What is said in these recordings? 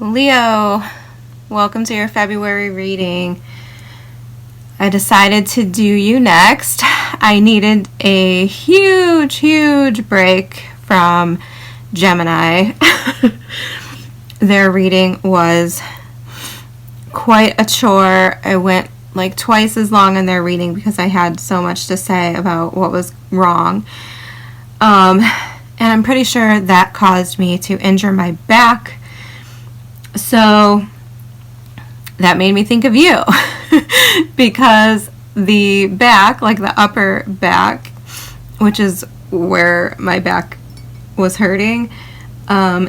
Leo, welcome to your February reading. I decided to do you next. I needed a huge break from Gemini. Their reading was quite a chore. I went like twice as long in their reading because I had so much to say about what was wrong. And I'm pretty sure that caused me to injure my back. So that made me think of you because the back, like the upper back, which is where my back was hurting,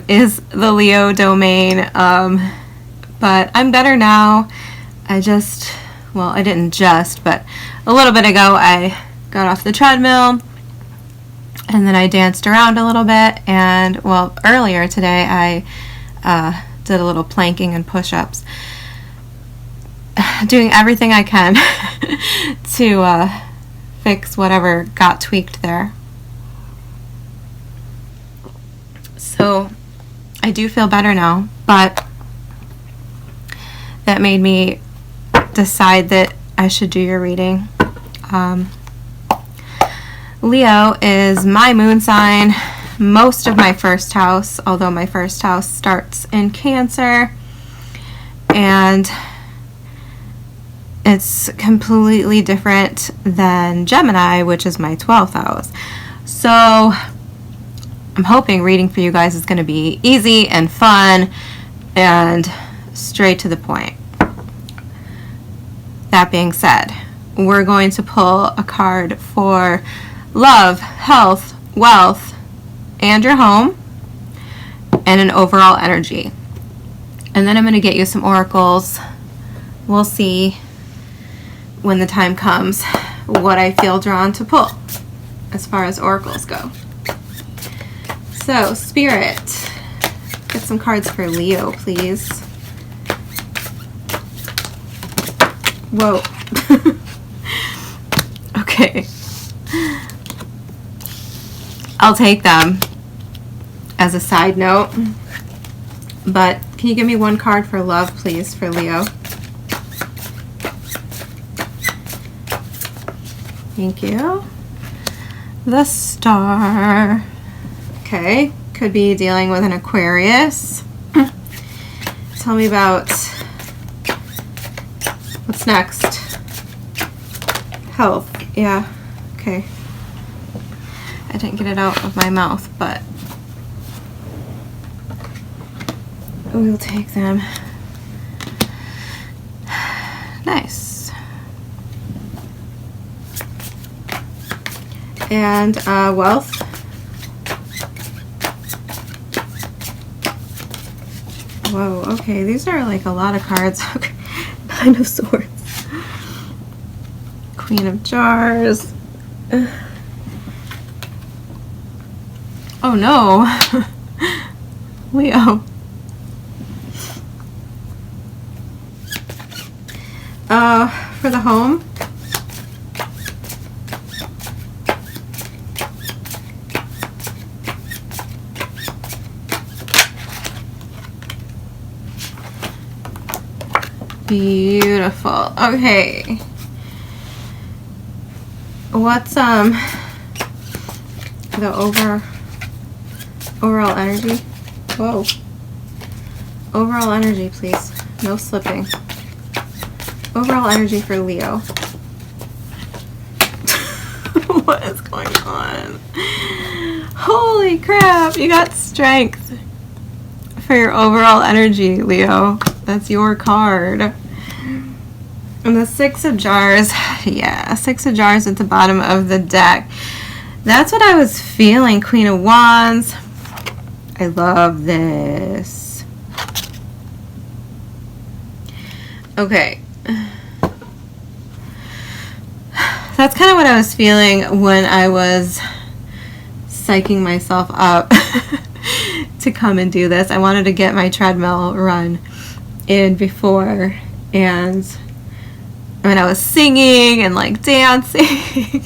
is the Leo domain. But I'm better now. I didn't just, but a little bit ago I got off the treadmill and then I danced around a little bit, and earlier today I did a little planking and push-ups, doing everything I can to fix whatever got tweaked there. So I do feel better now, but that made me decide that I should do your reading. Leo is my moon sign, most of my first house, although my first house starts in Cancer, and it's completely different than Gemini, which is my 12th house. So I'm hoping reading for you guys is going to be easy and fun and straight to the point. That being said, we're going to pull a card for love, health, wealth, and your home, and an overall energy. And then I'm going to get you some oracles. We'll see when the time comes what I feel drawn to pull as far as oracles go. So, Spirit, get some cards for Leo, please. Whoa. Okay. I'll take them as a side note. But can you give me one card for love, please, for Leo? Thank you. The Star. Okay. Could be dealing with an Aquarius. Tell me about what's next. Health. Yeah. Okay. I didn't get it out of my mouth, but we'll take them. Nice. And wealth. Whoa, okay, these are like a lot of cards. Okay. Nine of Swords. Queen of Jars. Oh no. Leo. For the home. Beautiful. Okay. What's the overall energy? Whoa. Overall energy, please. No slipping. Overall energy for Leo. What is going on? Holy crap, you got strength for your overall energy, Leo. That's your card. And the Six of Jars. Yeah, Six of Jars at the bottom of the deck. That's what I was feeling. Queen of Wands. I love this. Okay. That's kind of what I was feeling when I was psyching myself up to come and do this. I wanted to get my treadmill run in before, and when I was singing and like dancing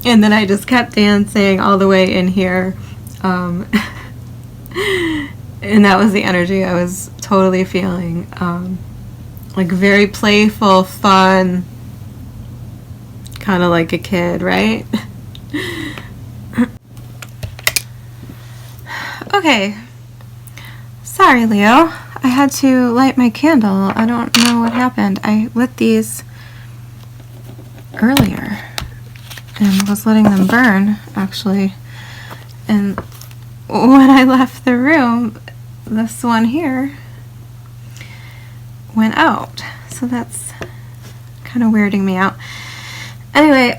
and then I just kept dancing all the way in here, and that was the energy I was totally feeling like very playful, fun, kind of like a kid, right? Okay, sorry Leo, I had to light my candle. I don't know what happened. I lit these earlier and was letting them burn, actually. And when I left the room, this one here went out. So that's kind of weirding me out. Anyway,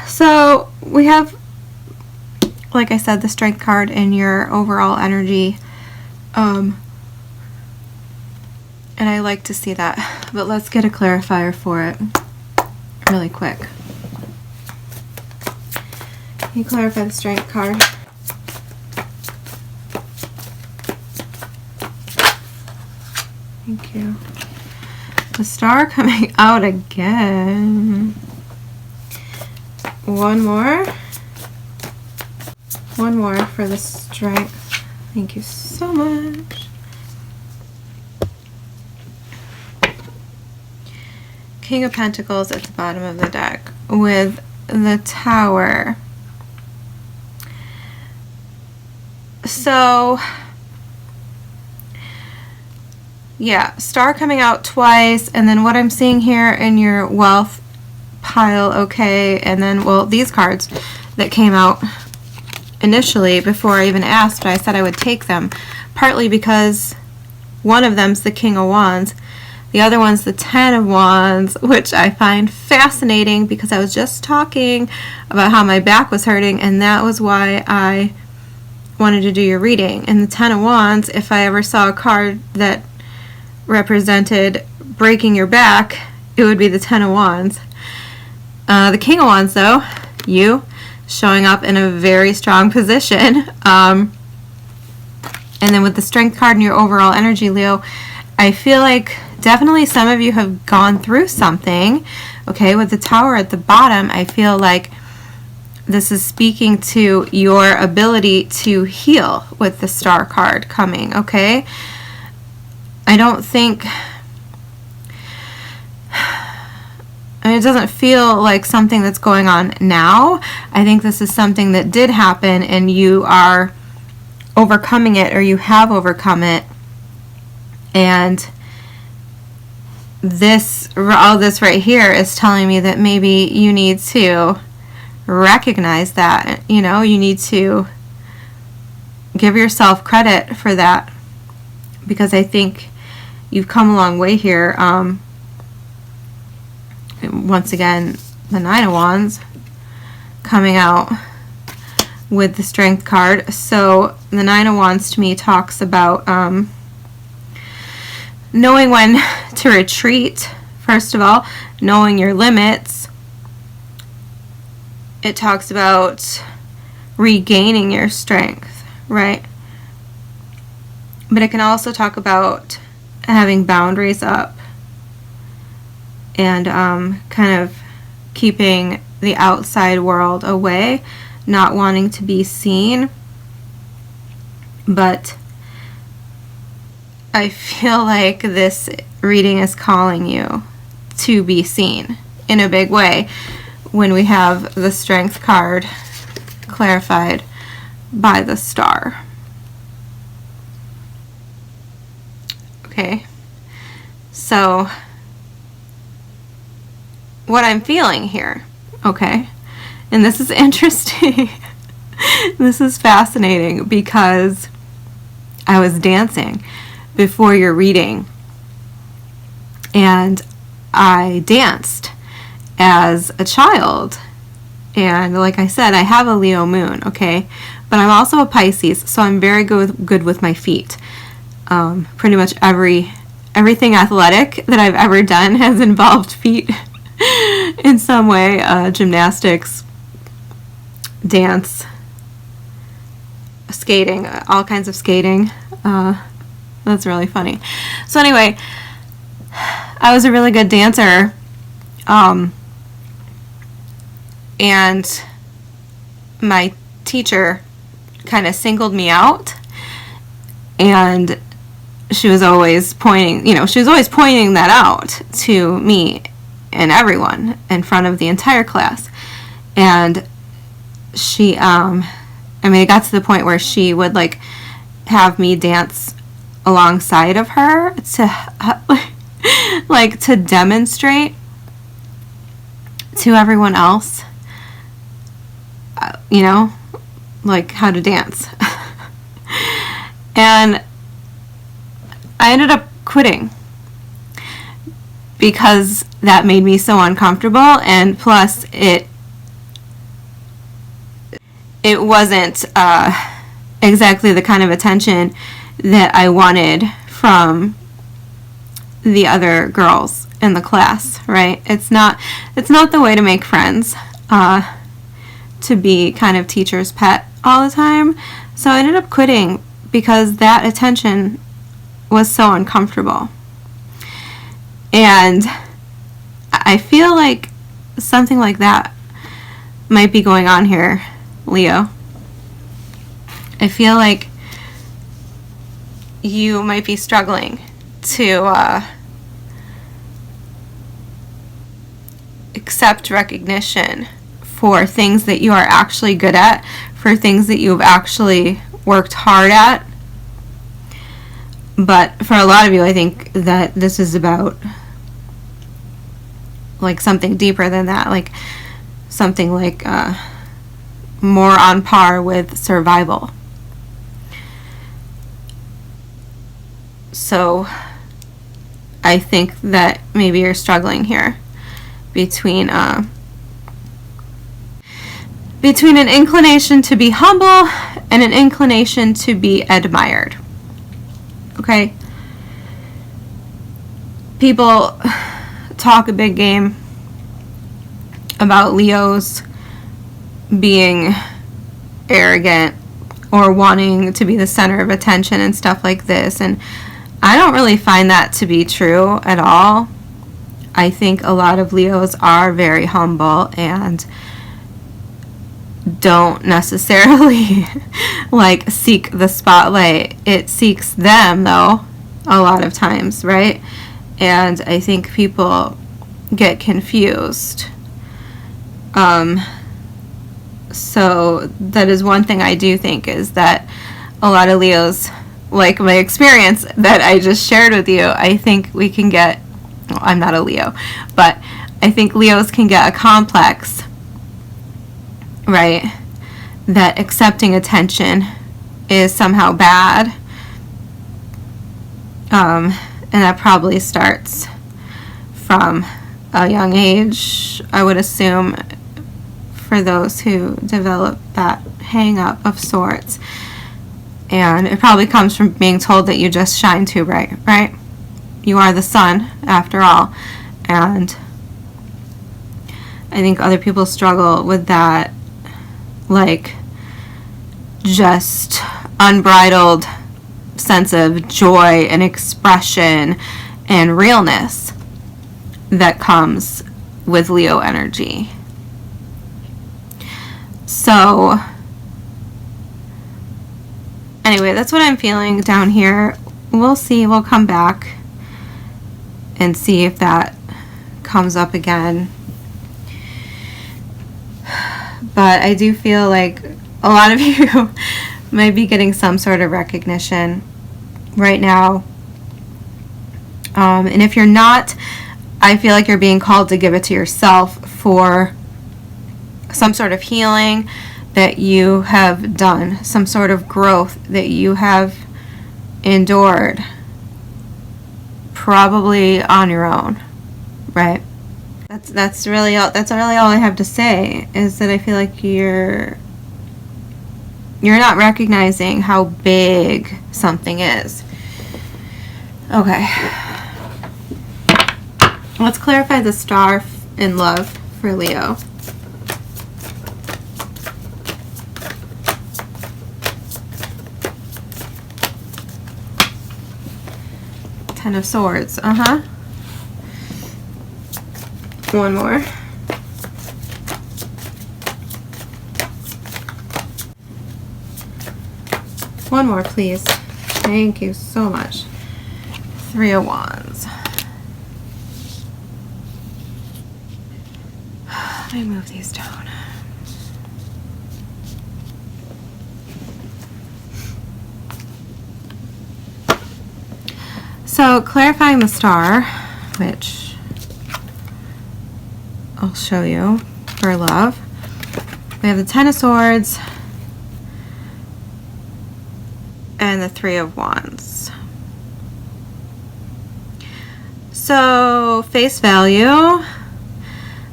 so we have, like I said, the strength card and your overall energy. And I like to see that. But let's get a clarifier for it really quick. Can you clarify the strength card? Thank you. The star coming out again. One more. One more for the strength. Thank you so much. King of Pentacles at the bottom of the deck with the Tower. So, yeah, star coming out twice, and then what I'm seeing here in your wealth pile, okay, and then, well, these cards that came out initially before I even asked, but I said I would take them, partly because one of them's the King of Wands, the other one's the Ten of Wands, which I find fascinating because I was just talking about how my back was hurting, and that was why I wanted to do your reading. And the Ten of Wands, if I ever saw a card that represented breaking your back, it would be the Ten of Wands. The King of Wands, though, you showing up in a very strong position. And then with the Strength card and your overall energy, Leo, I feel like definitely some of you have gone through something. Okay, with the Tower at the bottom, I feel like this is speaking to your ability to heal with the Star card coming, okay? I don't think, it doesn't feel like something that's going on now. I think this is something that did happen and you are overcoming it, or you have overcome it. And this, all this right here is telling me that maybe you need to recognize that, you know, you need to give yourself credit for that, because I think you've come a long way here. Once again, the Nine of Wands coming out with the Strength card. So the Nine of Wands to me talks about knowing when to retreat, first of all, knowing your limits. It talks about regaining your strength, right? But it can also talk about having boundaries up and kind of keeping the outside world away, not wanting to be seen. But I feel like this reading is calling you to be seen in a big way when we have the Strength card clarified by the Star. Okay, so what I'm feeling here, okay, and this is interesting, this is fascinating, because I was dancing before your reading, and I danced as a child, and like I said, I have a Leo moon, okay, but I'm also a Pisces, so I'm very good with my feet. Pretty much everything athletic that I've ever done has involved feet in some way. Gymnastics, dance, skating, all kinds of skating. That's really funny. So anyway, I was a really good dancer, and my teacher kind of singled me out, and she was always pointing, she was always pointing that out to me and everyone in front of the entire class. And she, it got to the point where she would, like, have me dance alongside of her to, like, to demonstrate to everyone else, like, how to dance. And I ended up quitting because that made me so uncomfortable, and plus it wasn't exactly the kind of attention that I wanted from the other girls in the class, right? It's not the way to make friends, to be kind of teacher's pet all the time. So I ended up quitting because that attention was so uncomfortable. And I feel like something like that might be going on here, Leo. I feel like you might be struggling to accept recognition for things that you are actually good at, for things that you've actually worked hard at. But for a lot of you, I think that this is about, like, something deeper than that, like something like more on par with survival. So I think that maybe you're struggling here between an inclination to be humble and an inclination to be admired. Okay? People talk a big game about Leos being arrogant or wanting to be the center of attention and stuff like this, and I don't really find that to be true at all. I think a lot of Leos are very humble and don't necessarily like seek the spotlight. It seeks them, though, a lot of times, right? And I think people get confused. So that is one thing I do think, is that a lot of Leos, like my experience that I just shared with you, I think we can get, well, I'm not a Leo, but I think Leos can get a complex, right, that accepting attention is somehow bad. And that probably starts from a young age, I would assume, for those who develop that hang-up of sorts. And it probably comes from being told that you just shine too bright, right? You are the sun, after all. And I think other people struggle with that, like, just unbridled sense of joy and expression and realness that comes with Leo energy. So anyway, that's what I'm feeling down here. We'll see. We'll come back and see if that comes up again. But I do feel like a lot of you might be getting some sort of recognition right now. And if you're not, I feel like you're being called to give it to yourself for some sort of healing that you have done, some sort of growth that you have endured, probably on your own, right? That's really all I have to say, is that I feel like you're not recognizing how big something is. Okay. Let's clarify the star in love for Leo. Ten of Swords. One more. One more, please. Thank you so much. Three of Wands. Let me move these down. So clarifying the star, which I'll show you for love. We have the Ten of Swords and the Three of Wands. So face value,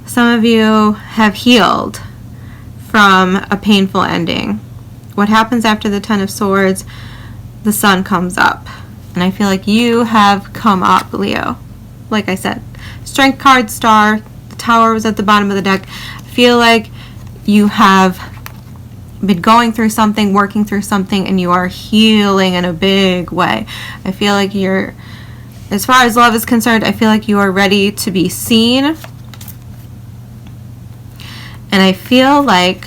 some of you have healed from a painful ending. What happens after the Ten of Swords? The Sun comes up. And I feel like you have come up, Leo. Like I said, Strength card, Star, the Tower was at the bottom of the deck. I feel like you have been going through something, working through something, and you are healing in a big way. I feel like you're, as far as love is concerned, I feel like you are ready to be seen. And I feel like,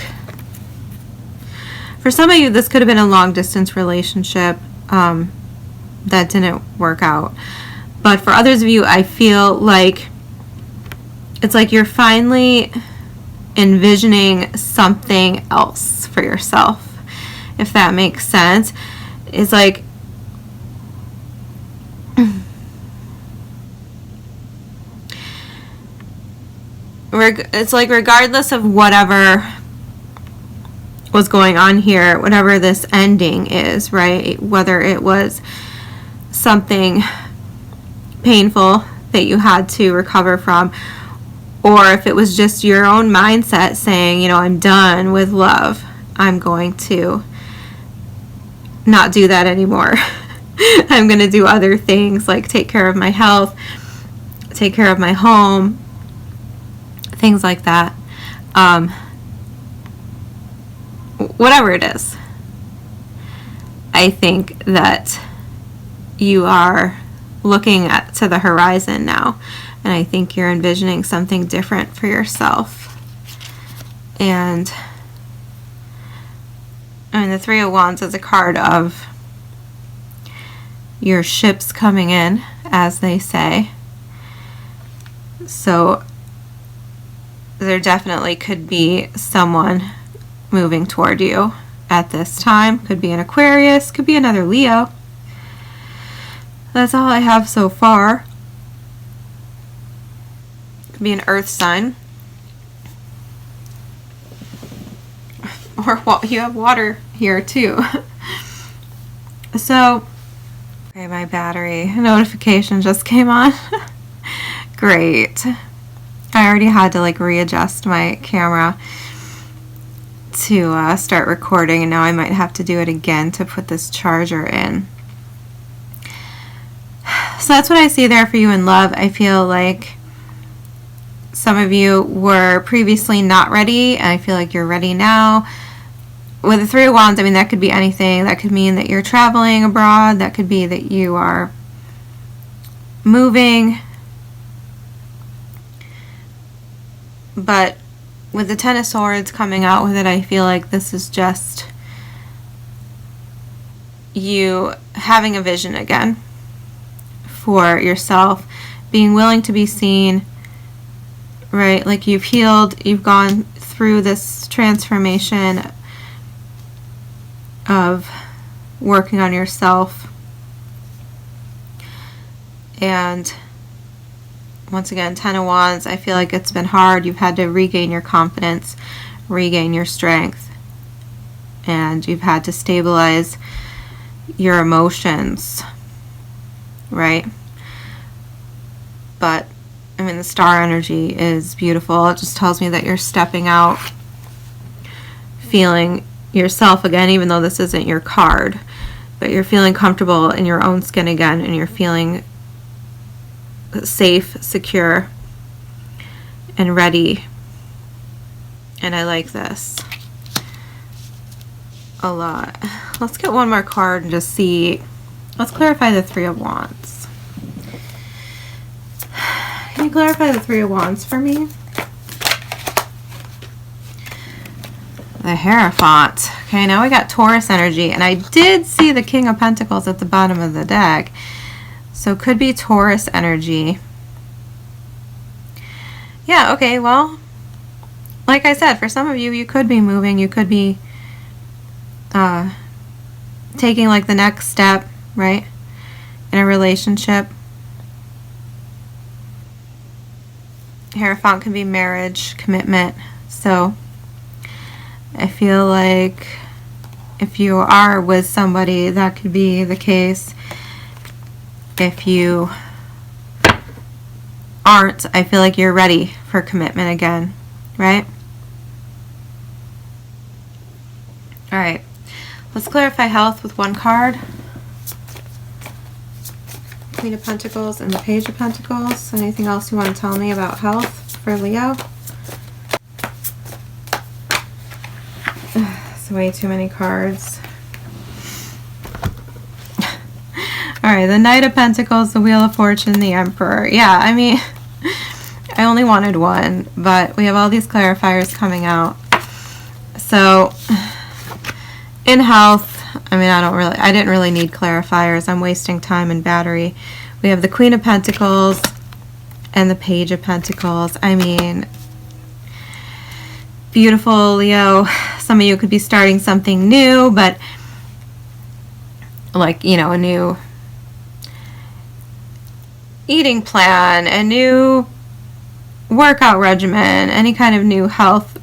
for some of you, this could have been a long-distance relationship that didn't work out. But for others of you, I feel like it's like you're finally envisioning something else for yourself, if that makes sense. It's like regardless of whatever was going on here, whatever this ending is, right? Whether it was something painful that you had to recover from, or if it was just your own mindset saying, you know, I'm done with love. I'm going to not do that anymore. I'm going to do other things like take care of my health, take care of my home, things like that. Whatever it is, I think that you are looking to the horizon now, and I think you're envisioning something different for yourself. And I mean, the Three of Wands is a card of your ships coming in, as they say. So there definitely could be someone moving toward you at this time. Could be an Aquarius, could be another Leo. That's all I have so far. Could be an earth sign. Or you have water here too. So, okay, my battery notification just came on. Great. I already had to like readjust my camera to start recording, and now I might have to do it again to put this charger in. So that's what I see there for you in love. I feel like some of you were previously not ready, and I feel like you're ready now. With the Three of Wands, I mean, that could be anything. That could mean that you're traveling abroad. That could be that you are moving. But with the Ten of Swords coming out with it, I feel like this is just you having a vision again for yourself, being willing to be seen, right? Like you've healed, you've gone through this transformation of working on yourself. And once again, Ten of Wands, I feel like it's been hard. You've had to regain your confidence, regain your strength, and you've had to stabilize your emotions, right? But, I mean, the star energy is beautiful. It just tells me that you're stepping out, feeling yourself again, even though this isn't your card, but you're feeling comfortable in your own skin again, and you're feeling safe, secure, and ready. And I like this a lot. Let's get one more card and just see. Let's clarify the Three of Wands. Can you clarify the Three of Wands for me? The Hierophant. Okay, now we got Taurus energy, and I did see the King of Pentacles at the bottom of the deck. So could be Taurus energy. Yeah, okay, well, like I said, for some of you, you could be moving. You could be taking like the next step, right, in a relationship. Hierophant can be marriage, commitment. So I feel like if you are with somebody, that could be the case. If you aren't, I feel like you're ready for commitment again, right? All right, let's clarify health with one card. Queen of Pentacles and the Page of Pentacles. Anything else you want to tell me about health for Leo? It's way too many cards. Alright, the Knight of Pentacles, the Wheel of Fortune, the Emperor. Yeah, I mean, I only wanted one, but we have all these clarifiers coming out. So, in health, I mean, I didn't really need clarifiers. I'm wasting time and battery. We have the Queen of Pentacles and the Page of Pentacles. I mean, beautiful, Leo. Some of you could be starting something new, but like, you know, a new eating plan, a new workout regimen, any kind of new health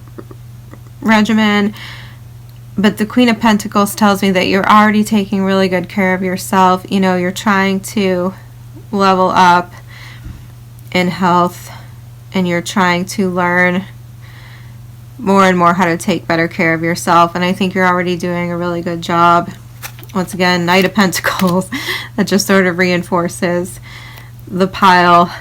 regimen. But the Queen of Pentacles tells me that you're already taking really good care of yourself. You know, you're trying to level up in health, and you're trying to learn more and more how to take better care of yourself. And I think you're already doing a really good job. Once again, Knight of Pentacles, that just sort of reinforces the pile.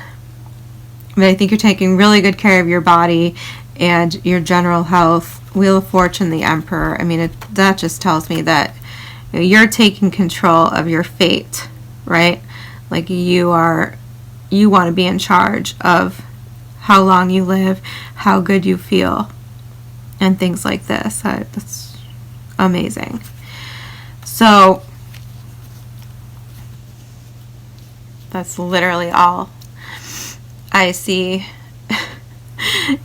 But I think you're taking really good care of your body and your general health. Wheel of Fortune, the Emperor. I mean, that just tells me that you're taking control of your fate, right? Like you want to be in charge of how long you live, how good you feel, and things like this. That's amazing. So that's literally all I see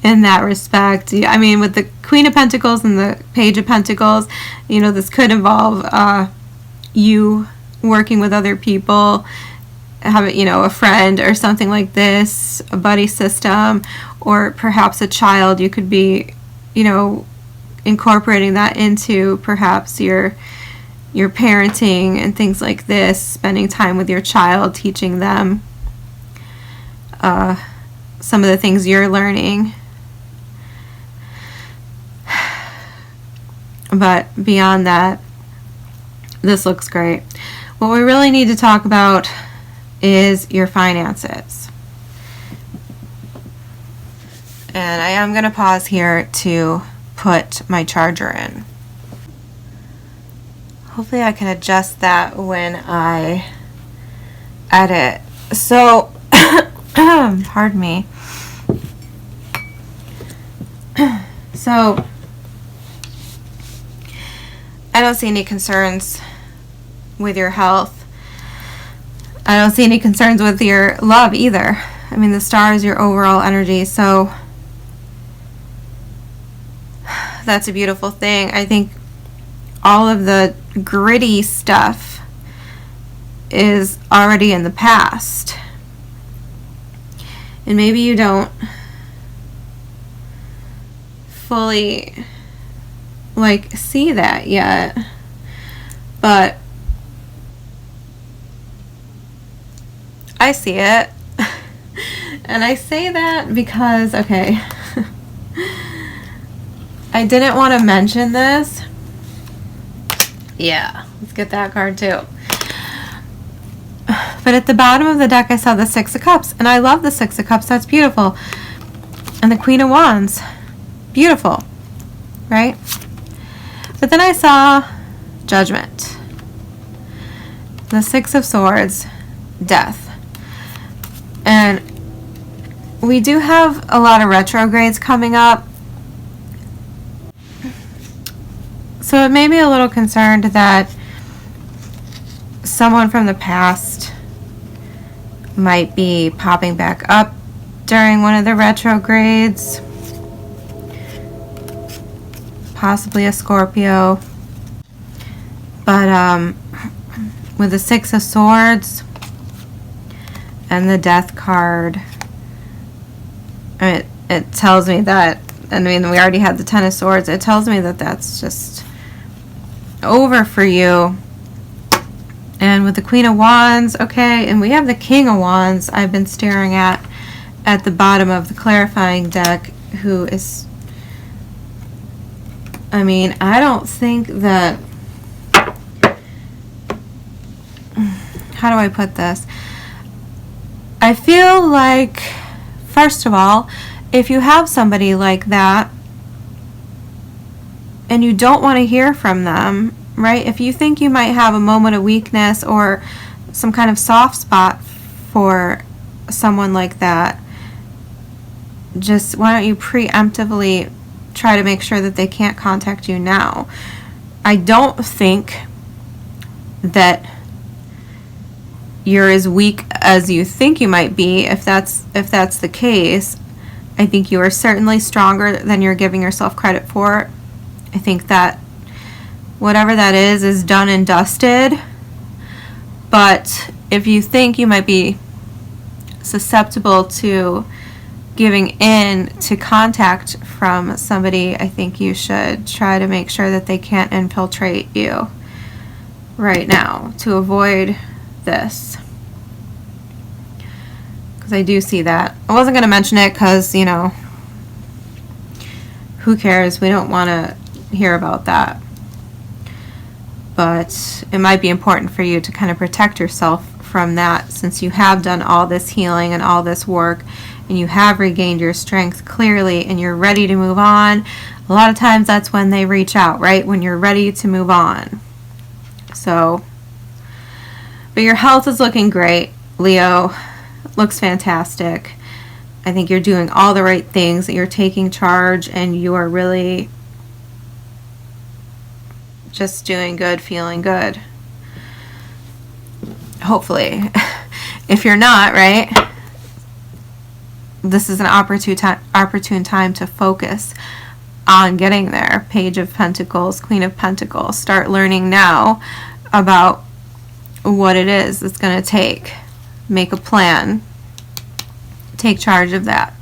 in that respect. I mean, with the Queen of Pentacles and the Page of Pentacles, you know, this could involve you working with other people, have, you know, a friend or something like this, a buddy system, or perhaps a child. You could be, you know, incorporating that into perhaps your parenting and things like this, spending time with your child, teaching them some of the things you're learning. But beyond that, this looks great. What we really need to talk about is your finances. And I am going to pause here to put my charger in. Hopefully I can adjust that when I edit. So, pardon me. So, I don't see any concerns with your health. I don't see any concerns with your love either. I mean, the star is your overall energy, so that's a beautiful thing. I think all of the gritty stuff is already in the past. And maybe you don't fully see that yet, but I see it. And I say that because, okay, I didn't want to mention this. Yeah, let's get that card too. But at the bottom of the deck, I saw the Six of Cups, and I love the Six of Cups. That's beautiful. And the Queen of Wands, beautiful, right? But then I saw Judgment, the Six of Swords, Death. And we do have a lot of retrogrades coming up. So it made me a little concerned that someone from the past might be popping back up during one of the retrogrades. Possibly a Scorpio. But with the Six of Swords and the Death card, it tells me that, I mean, we already had the Ten of Swords. It tells me that that's just over for you. And with the Queen of Wands, okay, and we have the King of Wands I've been staring at the bottom of the clarifying deck, who is, I mean, I don't think that, how do I put this? I feel like, first of all, if you have somebody like that and you don't want to hear from them, right? If you think you might have a moment of weakness or some kind of soft spot for someone like that, just why don't you preemptively try to make sure that they can't contact you now? I don't think that you're as weak as you think you might be. If that's the case, I think you are certainly stronger than you're giving yourself credit for. I think that whatever that is done and dusted. But if you think you might be susceptible to giving in to contact from somebody, I think you should try to make sure that they can't infiltrate you right now to avoid this. Because I do see that. I wasn't going to mention it because, you know, who cares? We don't want to hear about that. But it might be important for you to kind of protect yourself from that, since you have done all this healing and all this work and you have regained your strength clearly and you're ready to move on. A lot of times that's when they reach out, right? When you're ready to move on. So, but your health is looking great, Leo. Looks fantastic. I think you're doing all the right things. You're taking charge and you are really just doing good, feeling good. Hopefully. If you're not, right, this is an opportune time to focus on getting there. Page of Pentacles, Queen of Pentacles. Start learning now about what it is it's going to take. Make a plan. Take charge of that.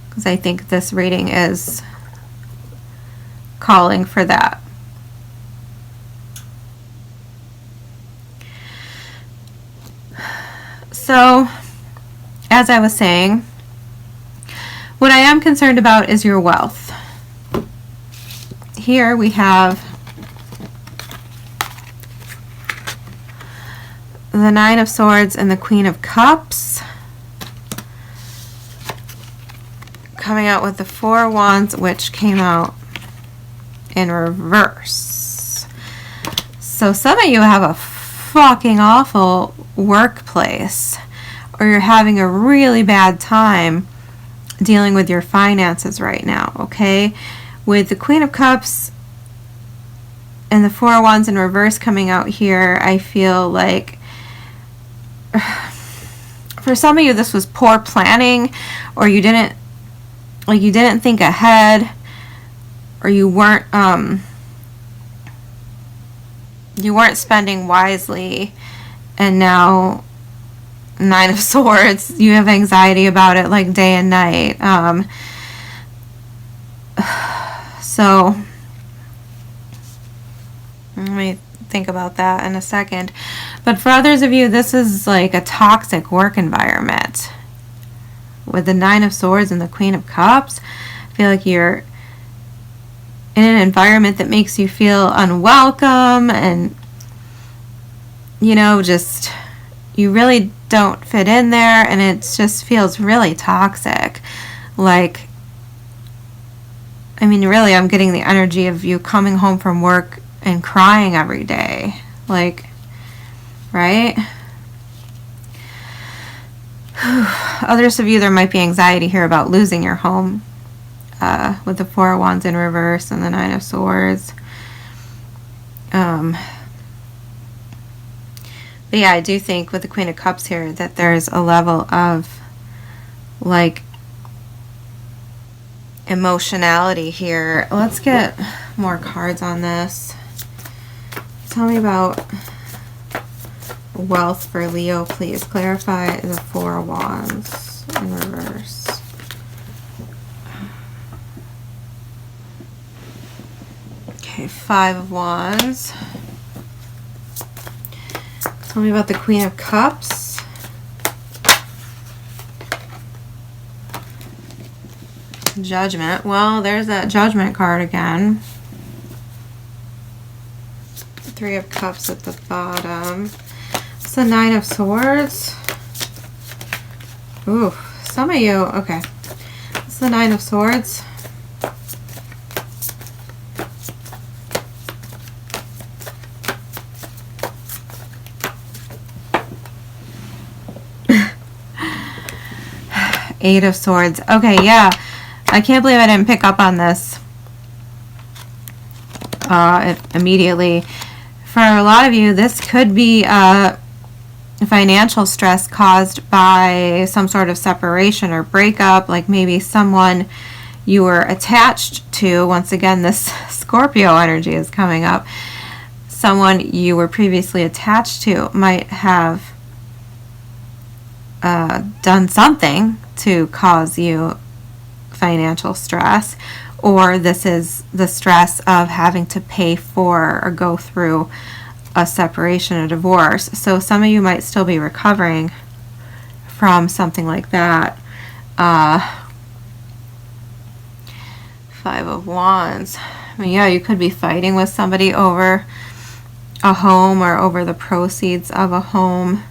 Because I think this reading is calling for that. So, as I was saying, what I am concerned about is your wealth. Here we have the Nine of Swords and the Queen of Cups. Coming out with the Four of Wands, which came out in reverse. So some of you have a fucking awful workplace, or you're having a really bad time dealing with your finances right now, okay? With the Queen of Cups and the Four of Wands in reverse coming out here, I feel like for some of you this was poor planning, or you didn't think ahead, or you weren't spending wisely, and now Nine of Swords, you have anxiety about it like day and night. So let me think about that in a second. But for others of you, this is like a toxic work environment. With the Nine of Swords and the Queen of Cups, I feel like you're in an environment that makes you feel unwelcome, and you know, just you really don't fit in there, and it just feels really toxic. Like, I mean, really, I'm getting the energy of you coming home from work and crying every day. Like, right? Others of you, there might be anxiety here about losing your home with the Four of Wands in reverse and the Nine of Swords. But yeah, I do think with the Queen of Cups here that there's a level of like emotionality here. Let's get more cards on this. Tell me about wealth for Leo, please. Clarify the Four of Wands in reverse. Okay, Five of Wands. Tell me about the Queen of Cups. Judgment. Well, there's that Judgment card again. Three of Cups at the bottom. It's the Nine of Swords. Ooh, some of you, okay. It's the Nine of Swords. Eight of Swords. Okay, yeah. I can't believe I didn't pick up on this immediately. For a lot of you, this could be financial stress caused by some sort of separation or breakup, like maybe someone you were attached to. Once again, this Scorpio energy is coming up. Someone you were previously attached to might have done something to cause you financial stress, or this is the stress of having to pay for or go through a separation or divorce. So some of you might still be recovering from something like that. Five of Wands. I mean, yeah, you could be fighting with somebody over a home or over the proceeds of a home.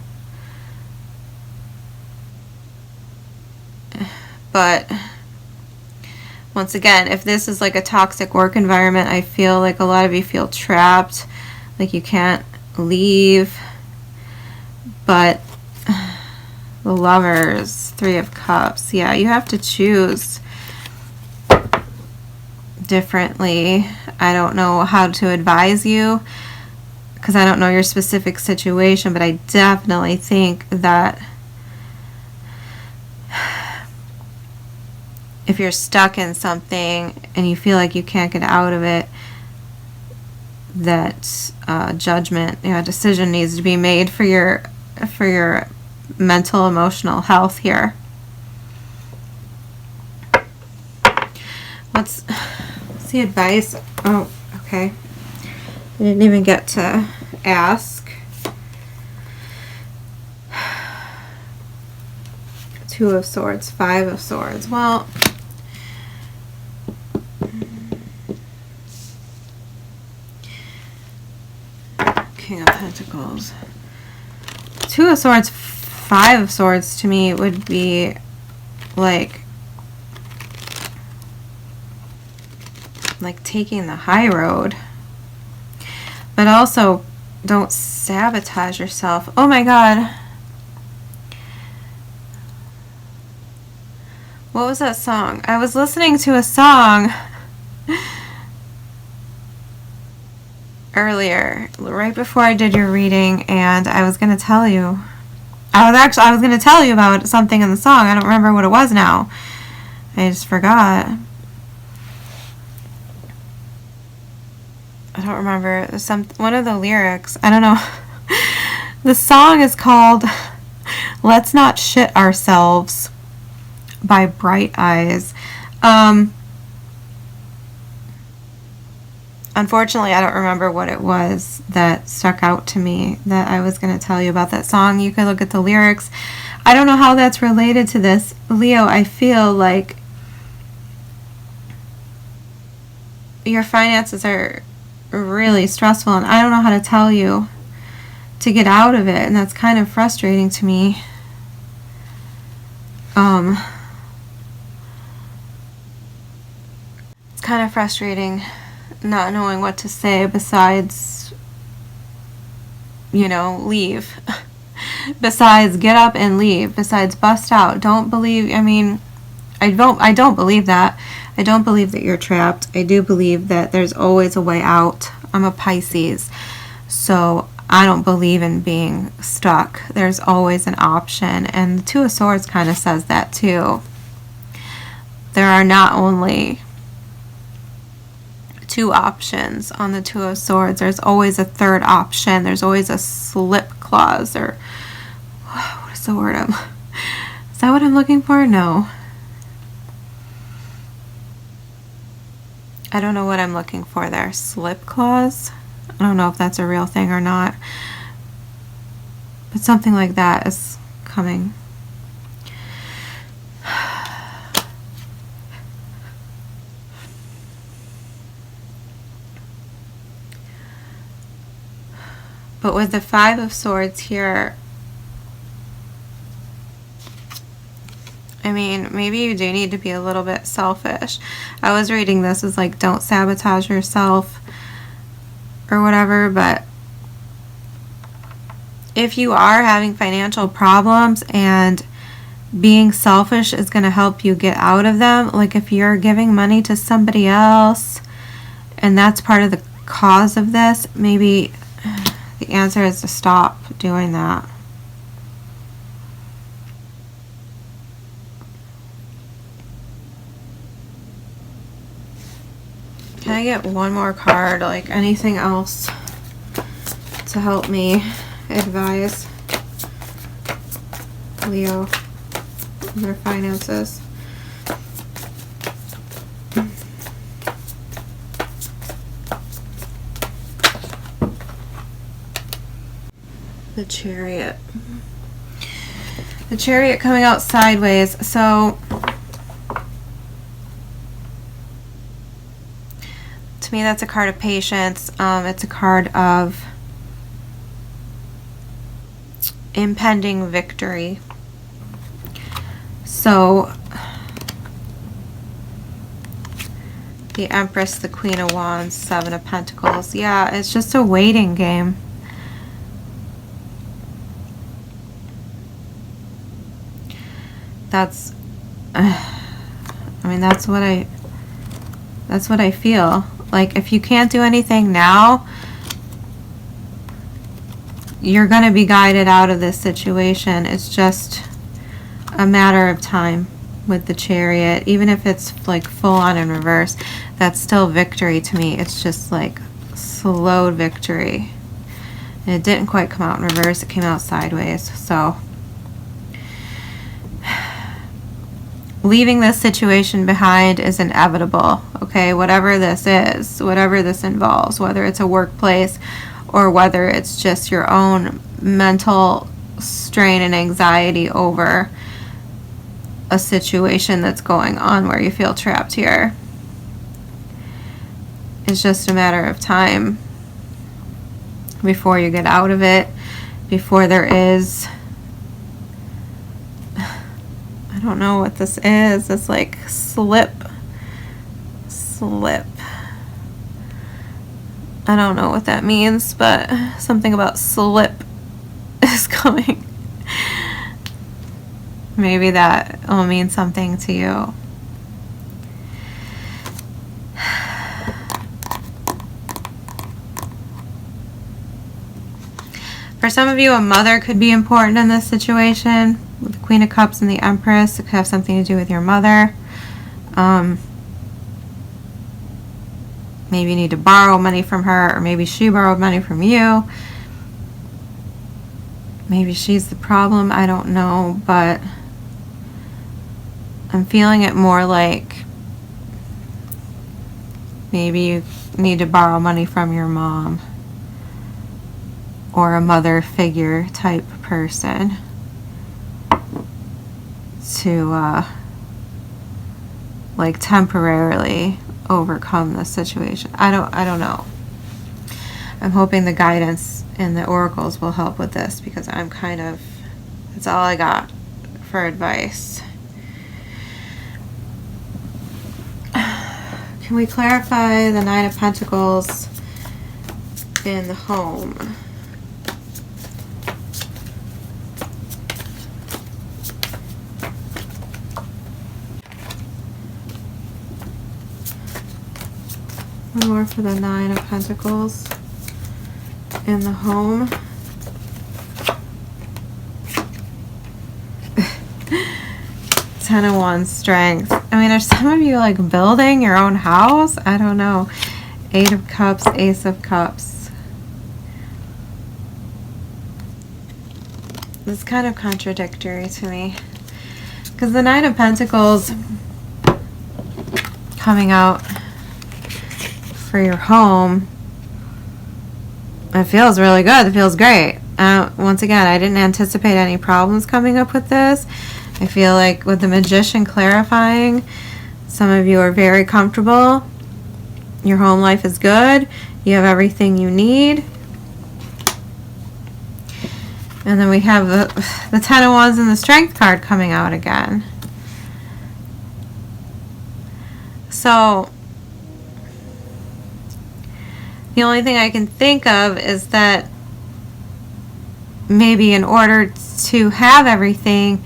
But once again, if this is like a toxic work environment, I feel like a lot of you feel trapped, like you can't leave. But the Lovers, Three of Cups, yeah, you have to choose differently. I don't know how to advise you because I don't know your specific situation, but I definitely think that if you're stuck in something and you feel like you can't get out of it, that judgment, a decision needs to be made for your mental, emotional health here. What's the advice? Oh, okay. I didn't even get to ask. Two of Swords, Five of Swords. Well, King of Pentacles. Two of Swords, Five of Swords to me would be like taking the high road. But also, don't sabotage yourself. Oh my God. What was that song? I was listening to a song earlier, right before I did your reading, and I was going to tell you. I was going to tell you about something in the song. I don't remember what it was now. I just forgot. I don't remember. One of the lyrics. I don't know. The song is called "Let's Not Shit Ourselves" by Bright Eyes. Unfortunately, I don't remember what it was that stuck out to me that I was going to tell you about that song. You can look at the lyrics. I don't know how that's related to this. Leo, I feel like your finances are really stressful, and I don't know how to tell you to get out of it, and that's kind of frustrating to me. It's kind of frustrating not knowing what to say besides, leave. Besides get up and leave. Besides bust out. Don't believe, I don't believe that. I don't believe that you're trapped. I do believe that there's always a way out. I'm a Pisces. So I don't believe in being stuck. There's always an option. And the Two of Swords kind of says that too. There are not only two options on the Two of Swords. There's always a third option. There's always a slip clause, or what is the word? Is that what I'm looking for? No. I don't know what I'm looking for there. Slip clause? I don't know if that's a real thing or not. But something like that is coming. But with the Five of Swords here, I mean, maybe you do need to be a little bit selfish. I was reading this as like, don't sabotage yourself or whatever, but if you are having financial problems and being selfish is going to help you get out of them, like if you're giving money to somebody else and that's part of the cause of this, maybe the answer is to stop doing that. Can I get one more card, like anything else to help me advise Leo on their finances? The Chariot. The Chariot coming out sideways. So to me, that's a card of patience. It's a card of impending victory. So the Empress, the Queen of Wands, Seven of Pentacles. Yeah, it's just a waiting game. That's I mean, that's what I feel. Like, if you can't do anything now, you're going to be guided out of this situation. It's just a matter of time with the Chariot. Even if it's like full on in reverse, that's still victory to me. It's just like slowed victory. And it didn't quite come out in reverse. It came out sideways. So leaving this situation behind is inevitable, okay? Whatever this is, whatever this involves, whether it's a workplace or whether it's just your own mental strain and anxiety over a situation that's going on where you feel trapped here. It's just a matter of time before you get out of it, before there is... I don't know what this is. It's like slip. I don't know what that means, but something about slip is coming. Maybe that will mean something to you. For some of you, a mother could be important in this situation. With the Queen of Cups and the Empress, it could have something to do with your mother. Maybe you need to borrow money from her, or maybe she borrowed money from you. Maybe she's the problem, I don't know, but I'm feeling it more like maybe you need to borrow money from your mom or a mother figure type person to like temporarily overcome the situation. I don't know. I'm hoping the guidance and the oracles will help with this, because I'm kind of, that's all I got for advice. Can we clarify the Nine of Pentacles in the home? One more for the Nine of Pentacles in the home. Ten of Wands, strength. I mean, are some of you like building your own house? I don't know. Eight of Cups, Ace of Cups. It's kind of contradictory to me. Because the Nine of Pentacles coming out for your home, it feels really good. It feels great. Once again, I didn't anticipate any problems coming up with this. I feel like with the Magician clarifying, some of you are very comfortable. Your home life is good. You have everything you need. And then we have the Ten of Wands and the Strength card coming out again. So the only thing I can think of is that maybe in order to have everything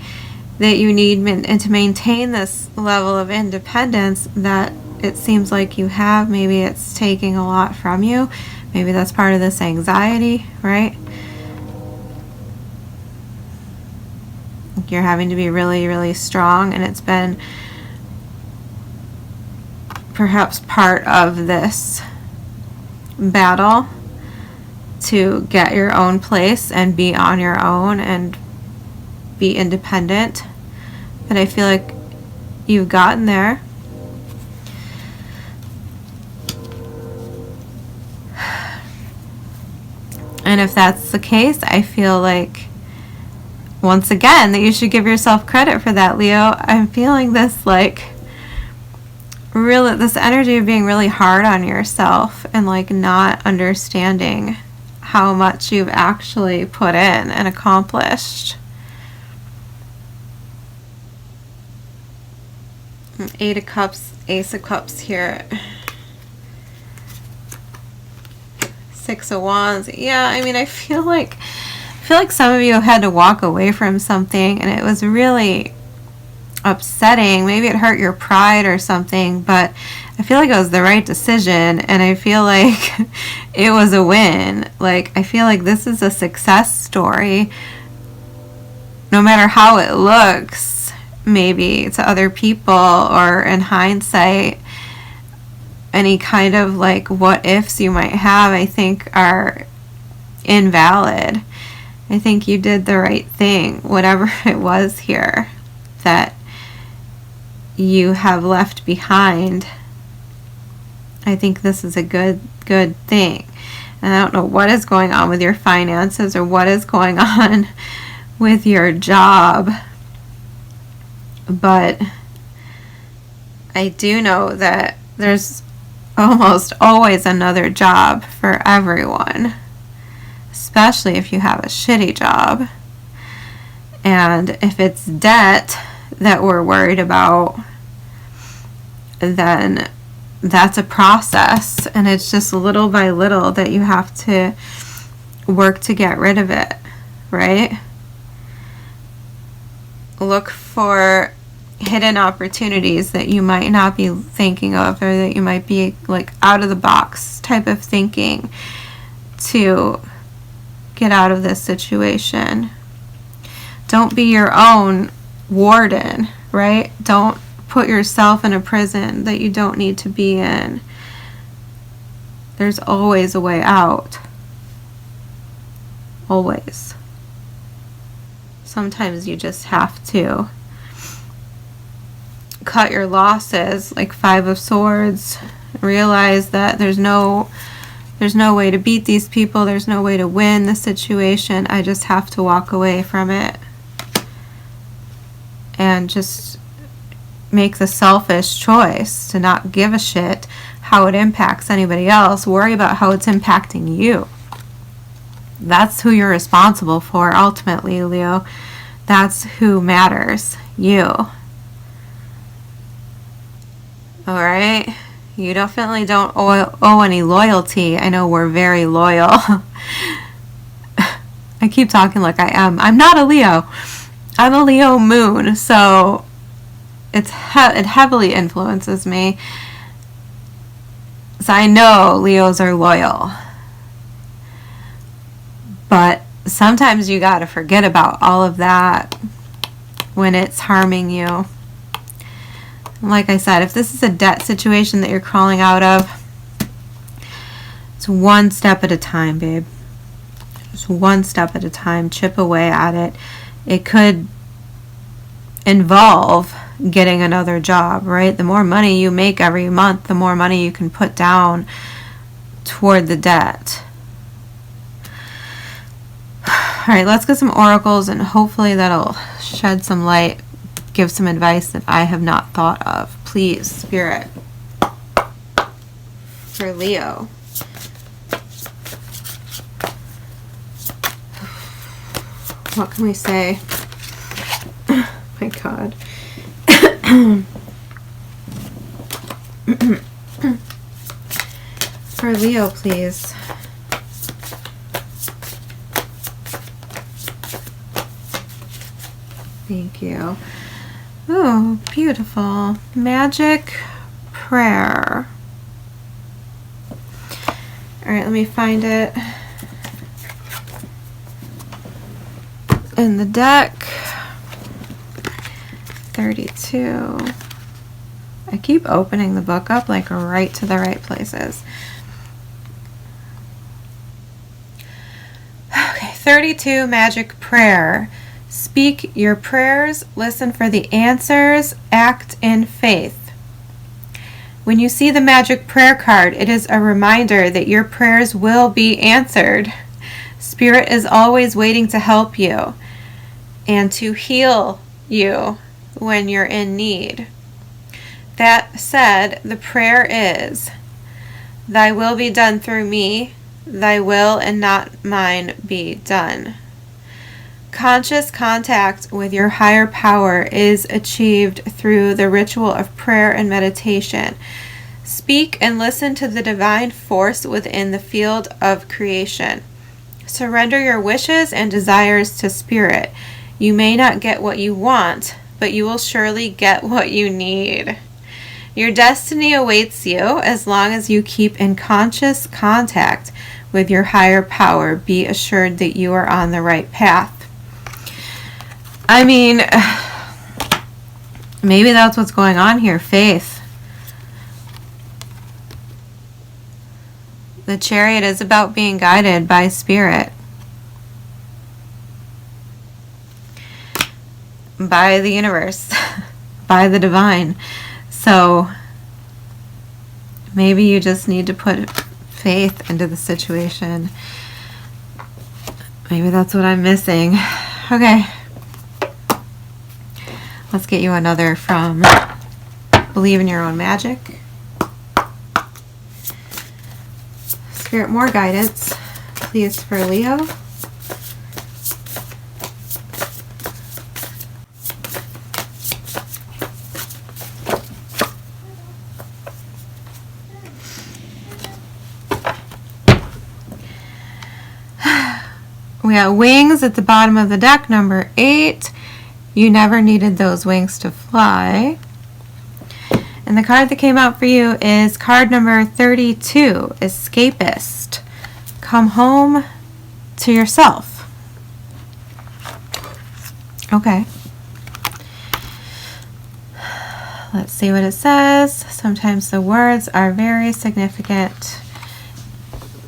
that you need and to maintain this level of independence that it seems like you have, maybe it's taking a lot from you. Maybe that's part of this anxiety, right? You're having to be really, really strong, and it's been perhaps part of this battle to get your own place and be on your own and be independent. But I feel like you've gotten there. And if that's the case, I feel like once again that you should give yourself credit for that, Leo. I'm feeling this like really this energy of being really hard on yourself and like not understanding how much you've actually put in and accomplished. Eight of Cups, Ace of Cups here. Six of Wands. Yeah, I mean, I feel like some of you have had to walk away from something and it was really upsetting. Maybe it hurt your pride or something, but I feel like it was the right decision, and I feel like it was a win. Like, I feel like this is a success story, no matter how it looks, maybe to other people, or in hindsight, any kind of like what ifs you might have, I think are invalid. I think you did the right thing, whatever it was here that you have left behind. I think this is a good thing. And I don't know what is going on with your finances or what is going on with your job, but I do know that there's almost always another job for everyone, especially if you have a shitty job. And if it's debt that we're worried about, then that's a process, and it's just little by little that you have to work to get rid of it, right? Look for hidden opportunities that you might not be thinking of, or that you might be like out of the box type of thinking to get out of this situation. Don't be your own warden, right? Don't put yourself in a prison that you don't need to be in. There's always a way out. Always. Sometimes you just have to cut your losses, like Five of Swords. Realize that there's no way to beat these people. There's no way to win the situation. I just have to walk away from it and just make the selfish choice to not give a shit how it impacts anybody else. Worry about how it's impacting you. That's who you're responsible for ultimately, Leo. That's who matters. You. Alright? You definitely don't owe any loyalty. I know we're very loyal. I keep talking like I am. I'm not a Leo. I'm a Leo moon, so it heavily influences me. So I know Leos are loyal. sometimes you got to forget about all of that when it's harming you. Like I said, if this is a debt situation that you're crawling out of, it's one step at a time, babe. Just one step at a time. Chip away at it. It could involve getting another job, right? The more money you make every month, the more money you can put down toward the debt. All right, let's get some oracles, and hopefully that'll shed some light, give some advice that I have not thought of. Please, Spirit, for Leo. What can we say? My God. For Leo, please. Thank you. Oh, beautiful. Magic prayer. All right, let me find it in the deck. 32. I keep opening the book up like right to the right places. Okay, 32, magic prayer. Speak your prayers, listen for the answers, act in faith. When you see the magic prayer card, it is a reminder that your prayers will be answered. Spirit is always waiting to help you and to heal you when you're in need. That said, the prayer is, Thy will be done through me, Thy will and not mine be done. Conscious contact with your higher power is achieved through the ritual of prayer and meditation. Speak and listen to the divine force within the field of creation. Surrender your wishes and desires to Spirit. You may not get what you want, but you will surely get what you need. Your destiny awaits you as long as you keep in conscious contact with your higher power. Be assured that you are on the right path. I mean, maybe that's what's going on here. Faith. The Chariot is about being guided by Spirit, by the universe, by the divine. So maybe you just need to put faith into the situation. Maybe that's what I'm missing. Okay. Let's get you another from Believe in Your Own Magic. Spirit, more guidance, please, for Leo. We got wings at the bottom of the deck, number 8. You never needed those wings to fly. And the card that came out for you is card number 32, Escapist. Come home to yourself. Okay. Let's see what it says. Sometimes the words are very significant,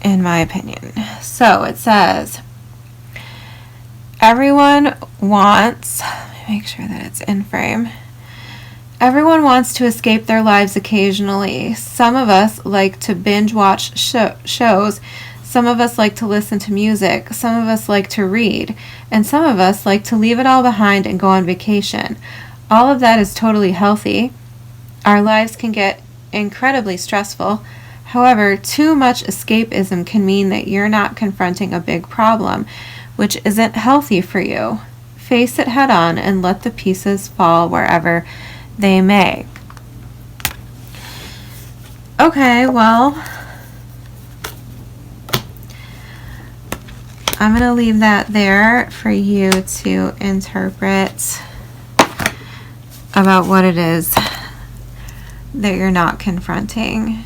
in my opinion. So it says, everyone wants, let me make sure that it's in frame. Everyone wants to escape their lives occasionally. Some of us like to binge watch shows. Some of us like to listen to music. Some of us like to read. And some of us like to leave it all behind and go on vacation. All of that is totally healthy. Our lives can get incredibly stressful. However, too much escapism can mean that you're not confronting a big problem, which isn't healthy for you. Face it head on and let the pieces fall wherever they may. Okay, well, I'm going to leave that there for you to interpret about what it is that you're not confronting.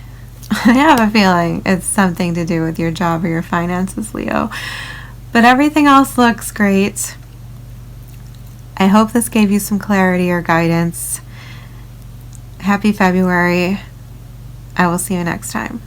I have a feeling it's something to do with your job or your finances, Leo. But everything else looks great. I hope this gave you some clarity or guidance. Happy February. I will see you next time.